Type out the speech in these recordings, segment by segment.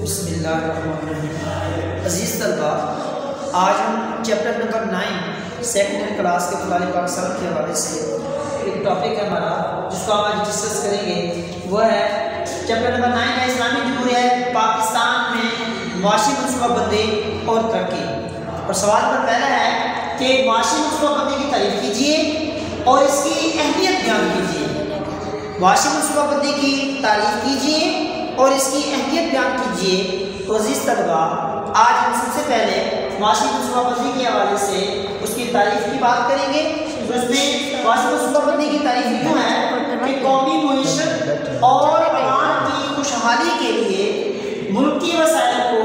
بسم اللہ الرحمن الرحیم۔ عزیز طلبہ، آج ہم چیپٹر نمبر 9 سیکنڈری کلاس کے مطالعہ پاکستان کے حوالے سے ایک ٹاپک ہے ہمارا جس کو ہم آج ڈسکس کریں گے، وہ ہے چیپٹر نمبر 9 ہے اسلامی جمہوریہ پاکستان میں معاشی منصوبہ بندی اور ترقی۔ اور سوال نمبر پہلا ہے کہ معاشی منصوبہ بندی کی تعریف کیجیے اور اس کی اہمیت بیان کیجیے۔ معاشی منصوبہ بندی کی تعریف کیجیے اور اس کی اہمیت بیان کیجیے۔ تو عزیز طلبہ، آج ہم سب سے پہلے معاشی منصوبہ بندی کے حوالے سے اس کی تعریف کی بات کریں گے۔ تو اس میں معاشی منصوبہ بندی کی تعریف یوں ہے کہ قومی معیشت اور عوام کی خوشحالی کے لیے ملکی وسائل کو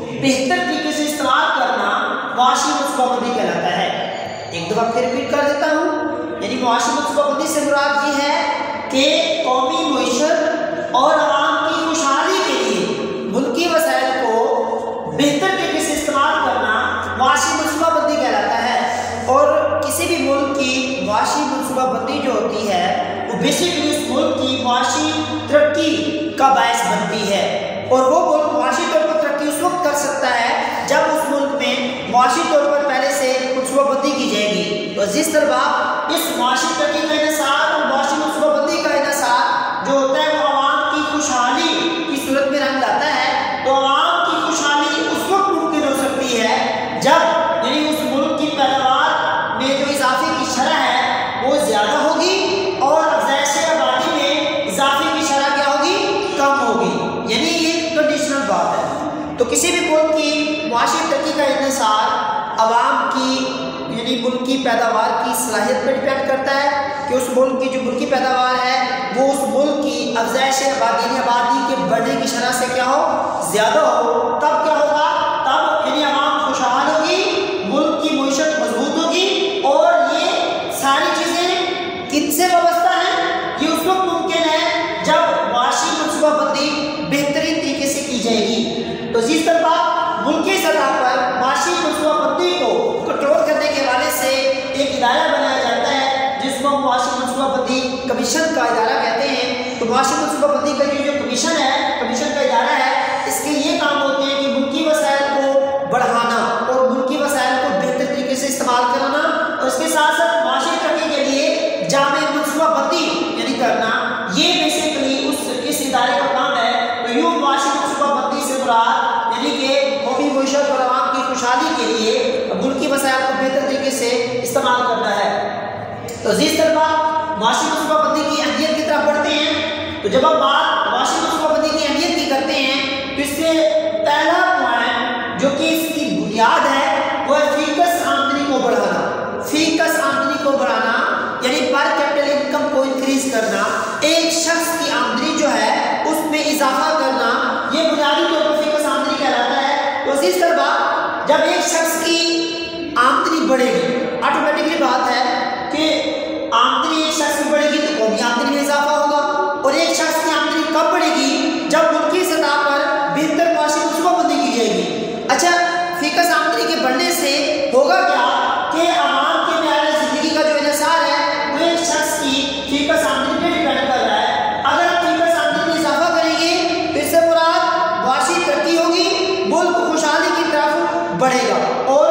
بہتر طریقے سے استعمال کرنا معاشی منصوبہ بندی کہلاتا ہے۔ ایک دفعہ پھر ریپیٹ کر دیتا ہوں، یعنی معاشی منصوبہ بندی سے مراد یہ ہے کہ قومی معیشت اور عوام کی خوشحالی کے لیے ملکی وسائل کو بہتر طریقے سے استعمال کرنا معاشی منصوبہ بندی کہلاتا ہے۔ اور کسی بھی ملک کی معاشی منصوبہ بندی جو ہوتی ہے وہ بیسیکلی اس ملک کی معاشی ترقی کا باعث بنتی ہے، اور وہ ملک معاشی طور پر ترقی اس وقت کر سکتا ہے جب اس ملک میں معاشی طور پر پہلے سے منصوبہ بندی کی جائے گی۔ تو عزیز طلبہ، اس معاشی ترقی کا انحصار اور معاشی منصوبہ بندی کا انحصار جو ہوتا ہے وہ عوام کی خوشحالی کی صورت میں رنگ لاتا ہے۔ تو عوام کی خوشحالی اس وقت ممکن ہو سکتی ہے جب یعنی اس ملک کی پیداوار میں جو اضافے کی شرح ہے وہ زیادہ ہوگی اور افزائش آبادی میں اضافے کی شرح کیا ہوگی؟ کم ہوگی۔ یعنی یہ کنڈیشنل بات ہے۔ تو کسی بھی ملک کی معاشی ترقی کا انحصار عوام کی یعنی ملک کی پیداوار کی صلاحیت پر ڈیپینڈ کرتا ہے کہ اس ملک کی جو ملکی پیداوار ہے وہ اس ملک کی افزائش آبادی کے بڑھنے کی شرح سے کیا ہو؟ زیادہ ہو۔ تب کیا ہوگا؟ تب یعنی عوام خوشحال ہوگی، ملک کی معیشت مضبوط ہوگی، اور یہ ساری چیزیں کن سے وابستہ ہیں؟ یہ اس وقت ممکن ہے جب معاشی منصوبہ بندی بہترین طریقے سے کی جائے گی۔ تو عزیز طلبہ، ملکی سطح پر معاشی منصوبہ بندی کو کنٹرول کرنے کے حوالے سے ایک ادارہ بنایا جاتا ہے جس کو ہم معاشی منصوبہ بندی کمیشن کا ادارہ کہتے ہیں۔ تو معاشی منصوبہ بندی کا جو کمیشن ہے، کمیشن کا ادارہ ہے، اس کے یہ کام ہوتے ہیں کہ ملکی وسائل کو بڑھانا اور ملکی وسائل کو بہتر طریقے سے استعمال کرانا، اور اس کے ساتھ ساتھ معاشی ترقی کے لیے جامع منصوبہ بندی یعنی کرنا، یہ بیسیکلی اس ادارے کا کام ہے۔ تو یوں معاشی منصوبہ بندی سے مراد یعنی کہ قومی معیشت اور عوام کی خوشحالی کے لیے ملکی وسائل کو بہتر طریقے سے استعمال کرنا ہے۔ تو عزیز طلبہ، معاشی منصوبہ بندی کی اہمیت کی طرف بڑھتے ہیں۔ تو جب ہم بات معاشی منصوبہ بندی کی اہمیت کی کرتے ہیں تو اس سے پہلا پوائنٹ جو کہ اس کی بنیاد ہے وہ ہے فیکس آمدنی کو بڑھانا۔ فیکس آمدنی کو بڑھانا یعنی پر کیپٹل انکم کو انکریز کرنا، ایک شخص کی آمدنی جو ہے اس میں اضافہ کرنا، یہ بنیادی طور پر فیکس آمدنی کہلاتا ہے۔ تو عزیز طلبہ، جب ایک شخص کی آمدنی بڑھے گی، آٹومیٹکلی بات ہے کہ آمدنی ایک شخص کی بڑھے گی تو قومی آمدنی میں اضافہ ہوگا، اور ایک شخص کی آمدنی کب بڑھے گی؟ جب ملکی سطح پر بہتر معاشی منصوبہ بندی کی جائے گی۔ اچھا، فیکس آمدنی کے بڑھنے سے ہوگا کیا کہ عوام کے معیار زندگی کا جو انحصار ہے وہ ایک شخص کی فیکس آمدنی پہ ڈیپینڈ کر رہا ہے۔ اگر ہم فیکس آمدنی میں اضافہ کریں گے تو اس سے مراد معاشی ترقی ہوگی، ملک خوشحالی کی طرف بڑھے گا، اور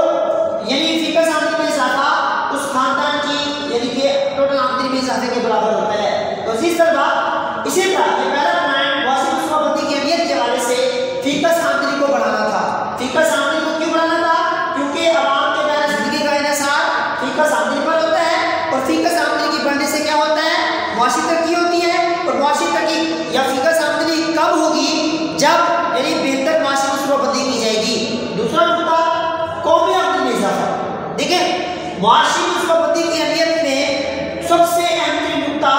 یعنی فیکس آمدنی میں اضافہ اس خاندان کی یعنی کہ ٹوٹل آمدنی میں اضافے کے برابر ہوتا ہے۔ تو عزیز طلبہ، اسی طرح یہ پہلا پوائنٹ معاشی منصوبہ بندی کی اہمیت کے حوالے سے فیکس آمدنی کو بڑھانا تھا۔ فیکس آمدنی کو کیوں بڑھانا تھا؟ کیونکہ عوام کے معیار زندگی کا انحصار فیکس آمدنی پر ہوتا ہے، اور فیکس آمدنی کی بڑھنے سے کیا ہوتا ہے؟ معاشی ترقی ہوتی ہے، اور معاشی ترقی یا فیکس آمدنی کب ہوگی؟ جب یعنی بہتر معاشی منصوبہ بندی کی جائے گی۔ دوسرا نقطہ، قومی آمدنی میں اضافہ۔ دیکھیں، معاشی منصوبہ بندی کی اہمیت میں سب سے اہم نقطہ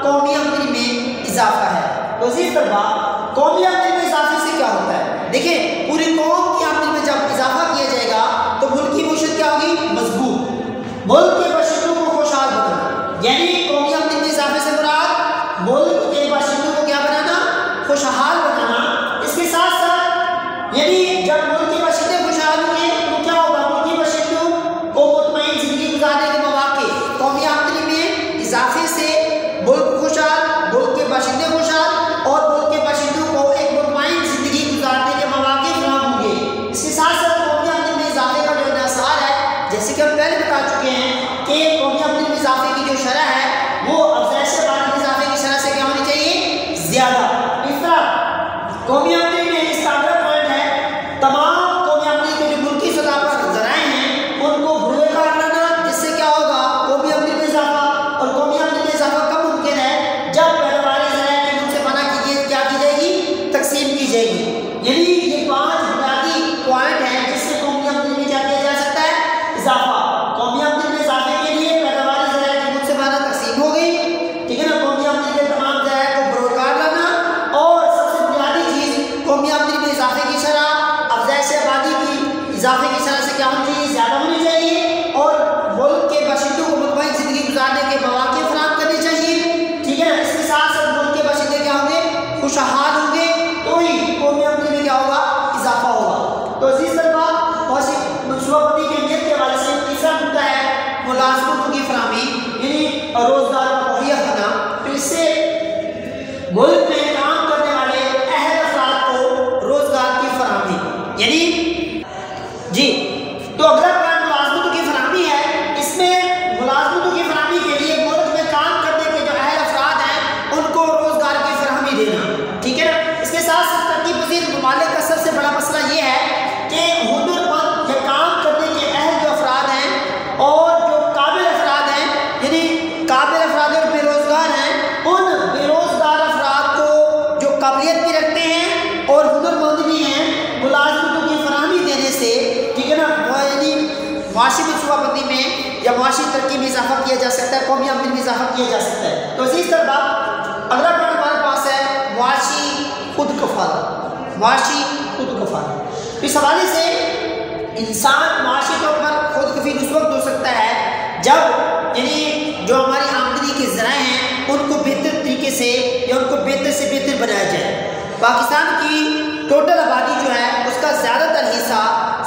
قومی آمدنی میں اضافہ ہے۔ تو عزیز طلبہ، قومی آمدنی میں اضافے سے کیا ہوتا ہے؟ دیکھیں، پوری قوم کی آمدنی میں جب اضافہ کیا جائے گا تو ملک کی معیشت کیا ہوگی؟ مضبوط، ملک کے باشندوں کو خوشحال بنانا، یعنی قومی آمدنی میں اضافے سے مراد ملک کے باشندوں کو کیا بنانا؟ خوشحال بنانا۔ اس کے ساتھ ساتھ یعنی جب ملک کے باشندے خوشحال ہوں گے تو کیا ہوگا؟ ملک کے باشندوں کو مطمئن زندگی گزارنے قومی آمدنی میں اس کا اگلا پوائنٹ ہے تمام قومی آمدنی کے جو ملکی سطح پر ذرائع ہیں ان کو بروئے کار لانا، جس سے کیا ہوگا قومی آمدنی میں اضافہ۔ اور قومی آمدنی میں اضافہ کب ممکن ہے؟ جب پیداواری ذرائع کے منصفانہ کیا کی جائے گی، تقسیم کی جائے گی۔ یعنی یہ 5 بنیادی پوائنٹ ہیں جس سے قومی آمدنی میں کیا کیا جا سکتا ہے؟ اضافہ۔ قومی آمدنی میں اضافے کے لیے پیداواری ذرائع کی منصفانہ تقسیم ہو گئی، ٹھیک ہے نا، قومی آمدنی کے تمام ذرائع کو بروئے کار لانا، اور سب سے بنیادی چیز قومی آمدنی میں اضافے کی شرح افزائش آبادی کی اضافے کی شرح سے کیا ہونی چاہیے؟ زیادہ ہونی چاہیے، اور ملک کے باشندوں کو مطمئن زندگی گزارنے کے مواقع فراہم کرنے چاہیے، ٹھیک ہے نا۔ اس کے ساتھ ساتھ ملک کے باشندے کیا ہوں گے؟ خوشحال ہوں گے، تو ہی قومی آمدنی میں کیا ہوگا؟ اضافہ ہوگا۔ تو عزیز طلباء، منصوبہ بندی کی اہمیت کے حوالے سے تیسرا نکتہ ہے ملازمتوں کی فراہمی، یعنی روزگار کا مہیا ہونا۔ تو اس سے ملک میں کام کرنے والے اہل افراد کو روزگار کی فراہمی، یعنی جی تو اگلا پوائنٹ ملازمتوں کی فراہمی ہے۔ اس میں ملازمتوں کی فراہمی کے لیے ملک میں کام کرنے کے جو اہل افراد ہیں ان کو روزگار کی فراہمی دینا، ٹھیک ہے نا۔ اس کے ساتھ ساتھ ترقی پذیر ممالک کا سب سے بڑا مسئلہ یہ ہے کہ ہنر مند یا کام کرنے کے اہل جو افراد ہیں اور جو قابل افراد ہیں، یعنی قابل افراد اور بے روزگار ہیں، ان بے روزگار افراد کو جو قابلیت بھی رکھتے ہیں اور ہنر مند بھی ہیں، ملازمتوں کی فراہمی دینے سے، ٹھیک ہے نا، یعنی معاشی منصوبہ بندی میں یا معاشی ترقی میں اضافہ کیا جا سکتا ہے، قومی آمدنی میں اضافہ کیا جا سکتا ہے۔ تو عزیز طلباء، اگلا پوائنٹ ہمارے پاس ہے معاشی خود کفالت۔ معاشی خود کفالت، اس حوالے سے انسان معاشی طور پر خود کفیل اس وقت ہو سکتا ہے جب یعنی جو ہماری آمدنی کے ذرائع ہیں ان کو بہتر طریقے سے یا ان کو بہتر سے بہتر بنایا جائے۔ پاکستان کی ٹوٹل آبادی جو ہے اس کا زیادہ تر حصہ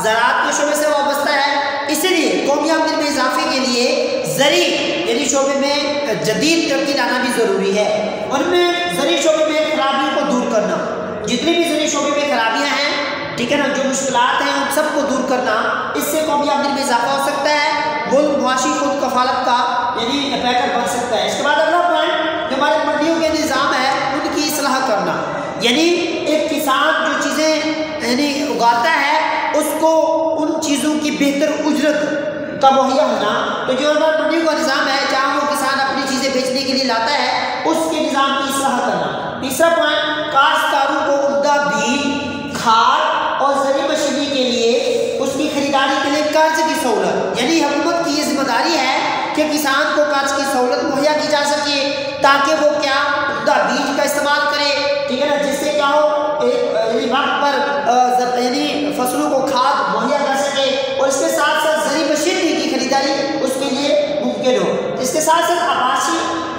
زراعت کے شعبے سے وابستہ ہے، اسی لیے قومی آمدنی میں اضافے کے لیے زرعی یعنی شعبے میں جدید ترقی لانا بھی ضروری ہے۔ ان میں زرعی شعبے میں خرابیوں کو دور کرنا، جتنی بھی زرعی شعبے میں خرابیاں ہیں، ٹھیک ہے نا، جو مشکلات ہیں ان سب کو دور کرنا، اس سے قومی آمدنی میں اضافہ ہو سکتا ہے، ملک معاشی خود کفالت کا یعنی پیکر بن سکتا ہے۔ اس کے بعد اگلا پوائنٹ جو ہمارے منڈیوں کے نظام ہے ان کی اصلاح کرنا، یعنی ایک کسان جو چیزیں یعنی اگاتا ہے اس کو ان چیزوں کی بہتر اجرت کا مہیا ہونا۔ تو جو ہمارے منڈیوں کا نظام ہے جہاں وہ کسان اپنی چیزیں بیچنے کے لیے لاتا ہے اس کے نظام کی اصلاح کرنا۔ تیسرا پوائنٹ کاشتکاروں کو عمدہ بیج، کھاد اور زرعی مشینری کے لیے اس کی خریداری کے لیے قرض کی سہولت، یعنی حکومت کی یہ ذمہ داری ہے کہ کسان کو قرض کی سہولت مہیا کی جا سکے تاکہ وہ کیا عمدہ بیج کا استعمال کرے، ٹھیک ہے نا، جس سے کیا ہو ایک وقت پر یعنی فصلوں کو کھاد مہیا کر سکے، اور اس کے ساتھ ساتھ زرعی مشینری کی خریداری اس کے لیے ممکن ہو۔ اس کے ساتھ ساتھ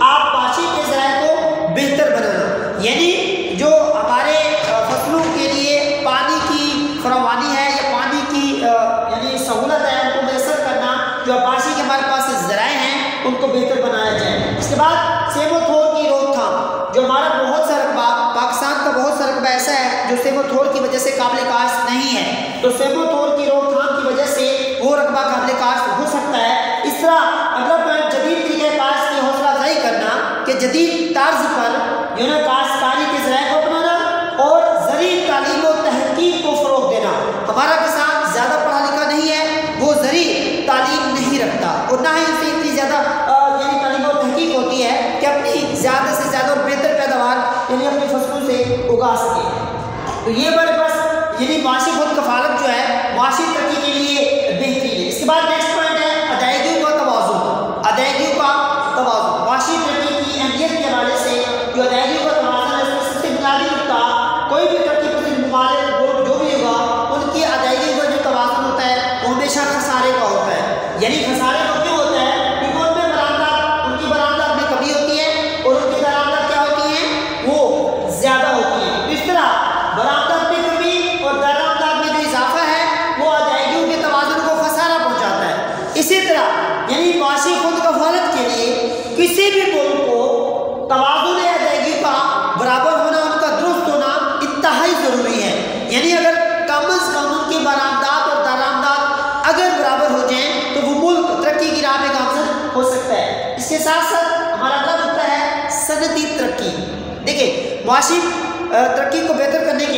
آبپاشی کے ذرائع کو بہتر بنانا، یعنی جو ہمارے فصلوں کے لیے پانی کی فراوانی ہے یا پانی کی یعنی سہولت ہے ان کو میسر کرنا، جو آبپاشی کے ہمارے پاس ذرائع ہیں ان کو بہتر بنایا جائے۔ اس کے بعد سیم و تھور کی روک تھام، جو ہمارا بہت سا رقبہ پاکستان کا بہت سا رقبہ ایسا ہے جو سیم و تھور کی وجہ سے قابل کاشت نہیں ہے، تو سیم و تھور کی روک تھام کی وجہ سے وہ رقبہ قابل کاشت ہو سکتا ہے۔ اس طرح اگلا پوائنٹ جدید طریقہ کاشت کی حوصلہ افزائی کرنا کہ جدید طرز پر جو ہے نا کاشتکاری کے ذرائع کو اپنانا اور زرعی تعلیم و تحقیق کو فروغ دینا۔ ہمارا کسان زیادہ پڑھا لکھا نہیں ہے، وہ زرعی تعلیم نہیں رکھتا اور نہ ہی اسے اتنی زیادہ یعنی تعلیم و تحقیق ہوتی ہے کہ اپنی زیادہ سے زیادہ اور بہتر پیداوار یعنی اپنی فصلوں سے اگا سکے۔ تو یہ ہمارے پاس یعنی معاشی خود کفالت جو ہے معاشی ترقی کے لیے بہترین ہے۔ اس کے بعد نیکسٹ پوائنٹ ہے ادائیگیوں کا توازن۔ ادائیگیوں کا توازن معاشی ترقی کی اہمیت کے حوالے سے جو ادائیگیوں کا توازن ہے اس میں سب سے بنیادی نکتہ کوئی بھی ترقی پذیر ممالک جو بھی ہوگا ان کی ادائیگی کا جو توازن ہوتا ہے وہ ہمیشہ خسارے کا ہوتا ہے، یعنی خسارے کا کیوں ہوتا ہے کیونکہ ان میں برآمدات ان کی برآمدات میں کمی ہوتی ہے اور ان کی درآمدات کیا ہوتی ہیں وہ زیادہ ہوتی ہیں۔ اس طرح برآمدات میں کمی اور درآمدات میں جو اضافہ ہے وہ ادائیگیوں کے توازن کو خسارہ پہنچاتا ہے۔ اسی طرح یعنی معاشی خود کفالت کے لیے کسی بھی ملک کو توازن ادائیگی کا برابر ہونا، ان کا درست ہونا انتہائی ضروری ہے، یعنی اگر کم از کم ان کی برآمدات اور درآمدات اگر برابر ہو جائیں تو وہ ملک ترقی کی راہ میں گامزن ہو سکتا ہے۔ اس کے ساتھ ساتھ ہمارا اگلا نکتہ ہے صنعتی ترقی۔ دیکھیں معاشی ترقی کو بہتر کرنے کے